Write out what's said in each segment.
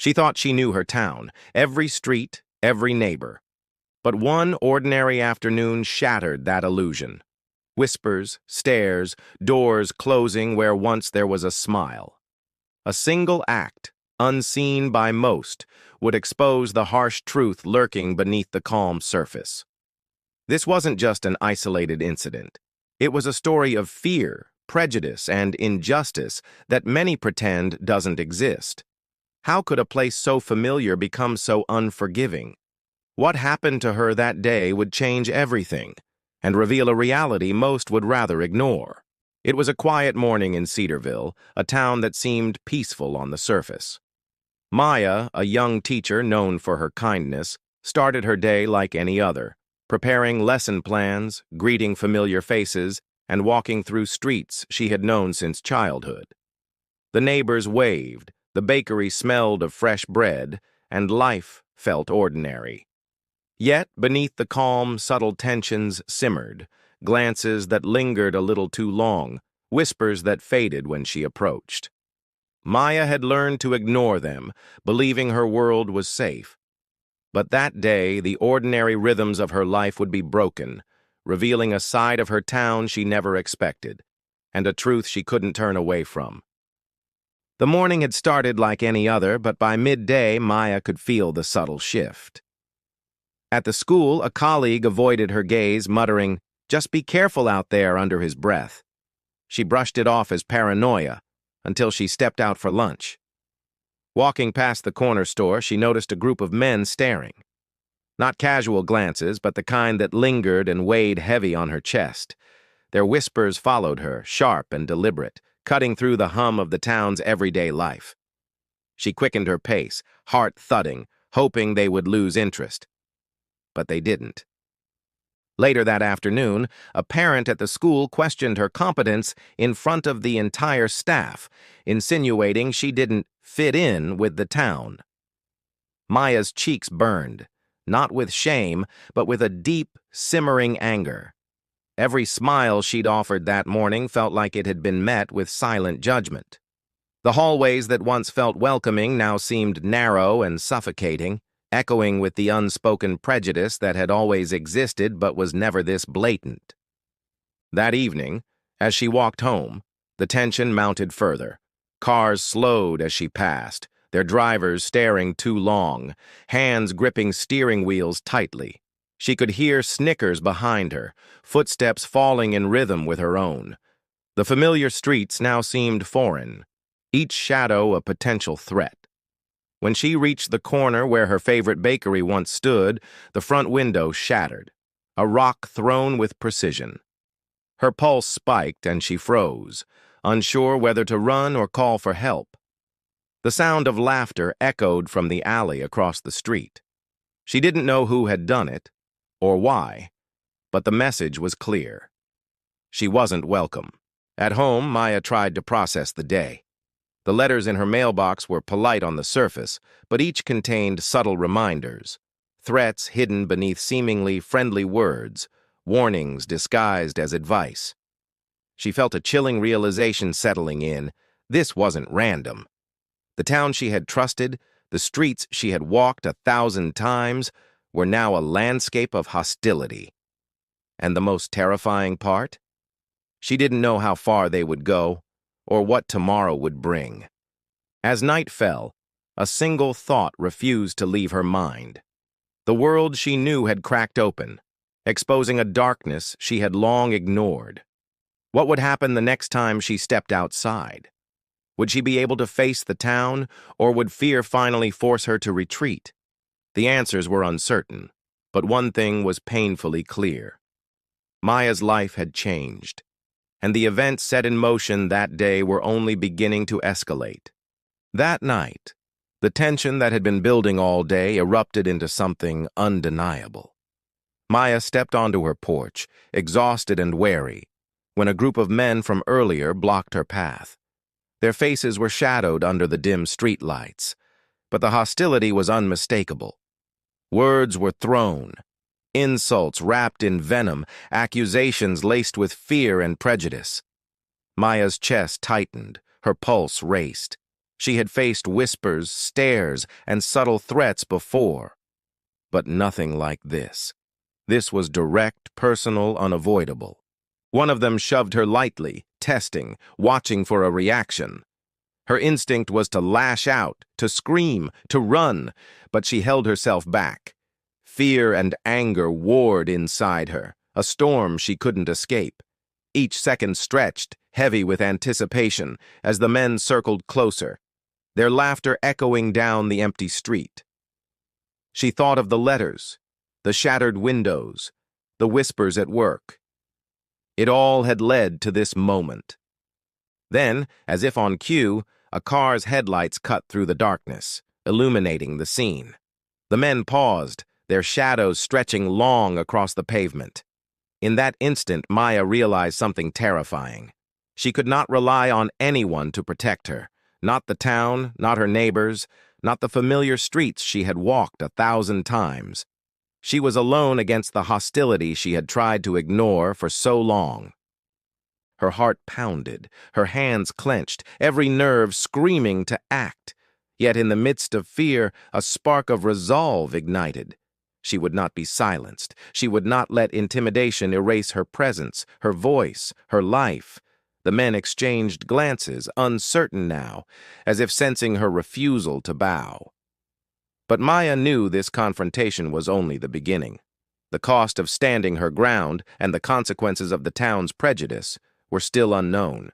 She thought she knew her town, every street, every neighbor. But one ordinary afternoon shattered that illusion. Whispers, stares, doors closing where once there was a smile. A single act, unseen by most, would expose the harsh truth lurking beneath the calm surface. This wasn't just an isolated incident. It was a story of fear, prejudice, and injustice that many pretend doesn't exist. How could a place so familiar become so unforgiving? What happened to her that day would change everything and reveal a reality most would rather ignore. It was a quiet morning in Cedarville, a town that seemed peaceful on the surface. Maya, a young teacher known for her kindness, started her day like any other, preparing lesson plans, greeting familiar faces, and walking through streets she had known since childhood. The neighbors waved, the bakery smelled of fresh bread, and life felt ordinary. Yet, beneath the calm, subtle tensions simmered, glances that lingered a little too long, whispers that faded when she approached. Maya had learned to ignore them, believing her world was safe. But that day, the ordinary rhythms of her life would be broken, revealing a side of her town she never expected, and a truth she couldn't turn away from. The morning had started like any other, but by midday, Maya could feel the subtle shift. At the school, a colleague avoided her gaze, muttering, "Just be careful out there," under his breath. She brushed it off as paranoia, until she stepped out for lunch. Walking past the corner store, she noticed a group of men staring. Not casual glances, but the kind that lingered and weighed heavy on her chest. Their whispers followed her, sharp and deliberate, cutting through the hum of the town's everyday life. She quickened her pace, heart thudding, hoping they would lose interest. But they didn't. Later that afternoon, a parent at the school questioned her competence in front of the entire staff, insinuating she didn't fit in with the town. Maya's cheeks burned, not with shame, but with a deep, simmering anger. Every smile she'd offered that morning felt like it had been met with silent judgment. The hallways that once felt welcoming now seemed narrow and suffocating, echoing with the unspoken prejudice that had always existed but was never this blatant. That evening, as she walked home, the tension mounted further. Cars slowed as she passed, their drivers staring too long, hands gripping steering wheels tightly. She could hear snickers behind her, footsteps falling in rhythm with her own. The familiar streets now seemed foreign, each shadow a potential threat. When she reached the corner where her favorite bakery once stood, the front window shattered, a rock thrown with precision. Her pulse spiked and she froze, unsure whether to run or call for help. The sound of laughter echoed from the alley across the street. She didn't know who had done it, or why, but the message was clear. She wasn't welcome. At home, Maya tried to process the day. The letters in her mailbox were polite on the surface, but each contained subtle reminders, threats hidden beneath seemingly friendly words, warnings disguised as advice. She felt a chilling realization settling in. This wasn't random. The town she had trusted, the streets she had walked 1,000 times, were now a landscape of hostility. And the most terrifying part? She didn't know how far they would go, or what tomorrow would bring. As night fell, a single thought refused to leave her mind. The world she knew had cracked open, exposing a darkness she had long ignored. What would happen the next time she stepped outside? Would she be able to face the town, or would fear finally force her to retreat? The answers were uncertain, but one thing was painfully clear. Maya's life had changed, and the events set in motion that day were only beginning to escalate. That night, the tension that had been building all day erupted into something undeniable. Maya stepped onto her porch, exhausted and wary, when a group of men from earlier blocked her path. Their faces were shadowed under the dim streetlights, but the hostility was unmistakable. Words were thrown, insults wrapped in venom, accusations laced with fear and prejudice. Maya's chest tightened, her pulse raced. She had faced whispers, stares, and subtle threats before, but nothing like this. This was direct, personal, unavoidable. One of them shoved her lightly, testing, watching for a reaction. Her instinct was to lash out, to scream, to run, but she held herself back. Fear and anger warred inside her, a storm she couldn't escape. Each second stretched, heavy with anticipation, as the men circled closer, their laughter echoing down the empty street. She thought of the letters, the shattered windows, the whispers at work. It all had led to this moment. Then, as if on cue, a car's headlights cut through the darkness, illuminating the scene. The men paused, their shadows stretching long across the pavement. In that instant, Maya realized something terrifying. She could not rely on anyone to protect her. Not the town, not her neighbors, not the familiar streets she had walked 1,000 times. She was alone against the hostility she had tried to ignore for so long. Her heart pounded, her hands clenched, every nerve screaming to act. Yet in the midst of fear, a spark of resolve ignited. She would not be silenced. She would not let intimidation erase her presence, her voice, her life. The men exchanged glances, uncertain now, as if sensing her refusal to bow. But Maya knew this confrontation was only the beginning. The cost of standing her ground and the consequences of the town's prejudice were still unknown.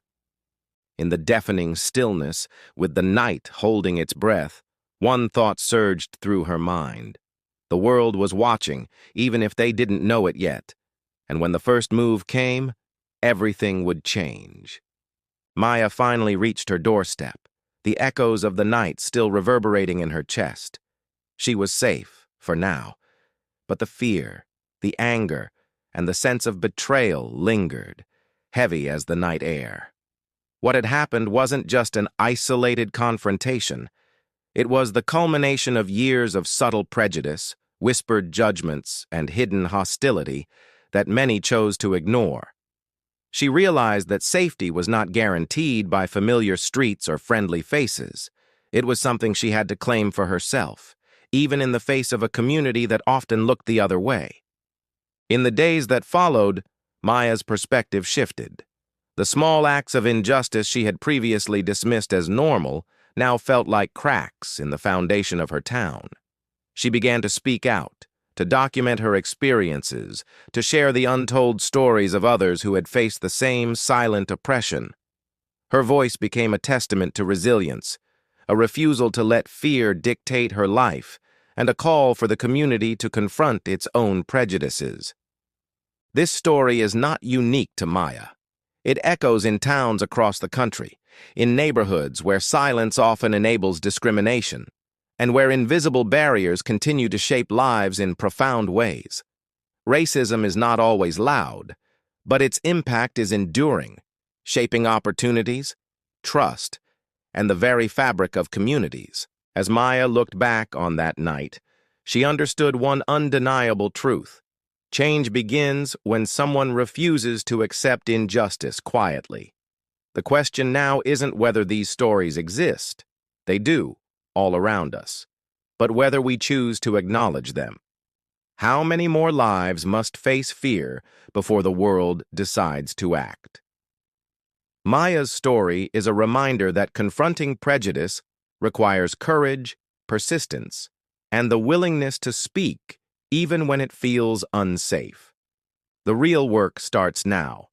In the deafening stillness, with the night holding its breath, one thought surged through her mind. The world was watching, even if they didn't know it yet. And when the first move came, everything would change. Maya finally reached her doorstep, the echoes of the night still reverberating in her chest. She was safe, for now, but the fear, the anger, and the sense of betrayal lingered, heavy as the night air. What had happened wasn't just an isolated confrontation. It was the culmination of years of subtle prejudice, whispered judgments, and hidden hostility that many chose to ignore. She realized that safety was not guaranteed by familiar streets or friendly faces. It was something she had to claim for herself, even in the face of a community that often looked the other way. In the days that followed, Maya's perspective shifted. The small acts of injustice she had previously dismissed as normal now felt like cracks in the foundation of her town. She began to speak out, to document her experiences, to share the untold stories of others who had faced the same silent oppression. Her voice became a testament to resilience, a refusal to let fear dictate her life, and a call for the community to confront its own prejudices. This story is not unique to Maya. It echoes in towns across the country, in neighborhoods where silence often enables discrimination, and where invisible barriers continue to shape lives in profound ways. Racism is not always loud, but its impact is enduring, shaping opportunities, trust, and the very fabric of communities. As Maya looked back on that night, she understood one undeniable truth. Change begins when someone refuses to accept injustice quietly. The question now isn't whether these stories exist. They do, all around us, but whether we choose to acknowledge them. How many more lives must face fear before the world decides to act? Maya's story is a reminder that confronting prejudice requires courage, persistence, and the willingness to speak even when it feels unsafe. The real work starts now,